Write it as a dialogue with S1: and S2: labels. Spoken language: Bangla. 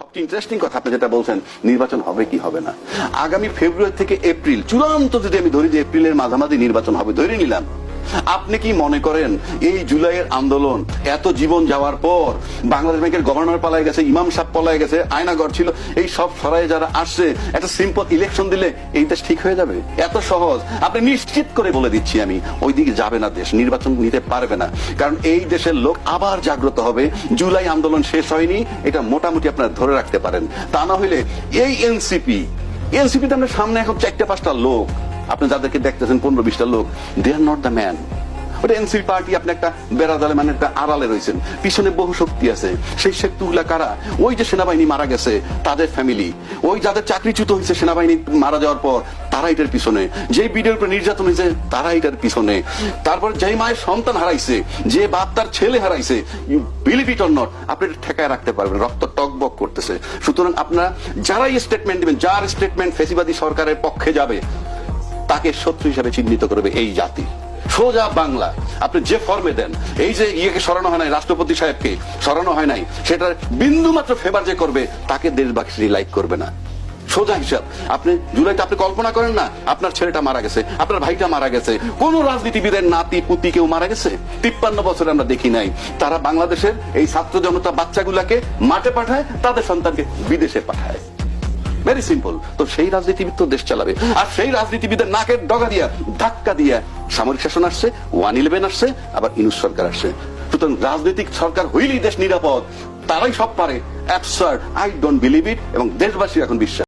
S1: সবচেয়ে ইন্টারেস্টিং কথা আপনি যেটা বলছেন, নির্বাচন হবে কি হবে না। আগামী ফেব্রুয়ারি থেকে এপ্রিল, চূড়ান্ত যদি আমি ধরি যে এপ্রিলের মাঝামাঝি নির্বাচন হবে, ধরে নিলাম, আপনি কি মনে করেন এই জুলাইয়ের আন্দোলন এত জীবন যাওয়ার পর বাংলাদেশ ব্যাংকের গভর্নর পালায় গেছে, ইমাম সাহেব পালায় গেছে, আয়নাগর ছিল, এই সব সরাই যারা আসছে, একটা সিম্পল ইলেকশন দিলে এই দেশ ঠিক হয়ে যাবে? এত সহজ? আপনি নিশ্চিত করে বলে দিচ্ছি আমি, ওই দিকে যাবে না দেশ, নির্বাচন নিতে পারবে না। কারণ এই দেশের লোক আবার জাগ্রত হবে। জুলাই আন্দোলন শেষ হয়নি, এটা মোটামুটি আপনারা ধরে রাখতে পারেন। তা না হইলে এই এনসিপিতে আমরা সামনে এখন 4-5টা লোক আপনি যাদেরকে দেখতেছেন, 15-20টা লোক, দে আর নট দ্য ম্যান। ওটা এনসিপি পার্টি, আপনি একটা বেড়াদালে, মানে একটা আড়ালে রয়েছেন, পিছনে বহু শক্তি আছে। সেই শক্তিগুলা কারা? ওই যে সেনাবাহিনী মারা গেছে তাদের ফ্যামিলি, ওই যাদের চাকরিচ্যুত হয়েছে সেনাবাহিনী মারা যাওয়ার পর, তারা এটার পিছনে, যে বিডের উপর নির্যাতন হয়েছে তারা এটার পিছনে, তারপর যেই মায়ের সন্তান হারাইছে, যে বাপ তার ছেলে হারাইছে, you believe it or not, আপনি ঠেকায় রাখতে পারবেন, রক্ত টকবক করতেছে। সুতরাং আপনারা যারাই স্টেটমেন্ট দিবেন, যার স্টেটমেন্ট ফেসিবাদী সরকারের পক্ষে যাবে, তাকে শত্রু হিসাবে চিহ্নিত করবে এই জাতি। সোজা বাংলা, আপনি যে ফর্মে দেন, এই যে ইয়েকে সরানো হয় নাই, রাষ্ট্রপতি সাহেবকে সরানো হয় নাই, সেটার বিন্দু মাত্র ফেভার যে করবে তাকে দেশবাসী লাইক করবে না। সোজা হিসাব। আপনি জুলাইতে আপনি কল্পনা করেন না, আপনার ছেলেটা মারা গেছে, আপনার ভাইটা মারা গেছে, কোন রাজনীতিবিদের নাতি পুতি কেউ মারা গেছে? 53 বছরে আমরা দেখি নাই। তারা বাংলাদেশের এই ছাত্র জনতা বাচ্চাগুলাকে মাঠে পাঠায়, তাদের সন্তানকে বিদেশে পাঠায়। Very simple. তো সেই রাজনীতিবিদ তো দেশ চালাবে, আর সেই রাজনীতিবিদের নাকের ডগা দিয়া, ধাক্কা দিয়া সামরিক শাসন আসছে, 111 আসছে, আবার ইউনূস সরকার আসছে। সুতরাং রাজনৈতিক সরকার হইলেই দেশ নিরাপদ, তারাই সব পারে। Absurd, I don't believe it, এবং দেশবাসী এখন বিশ্বাস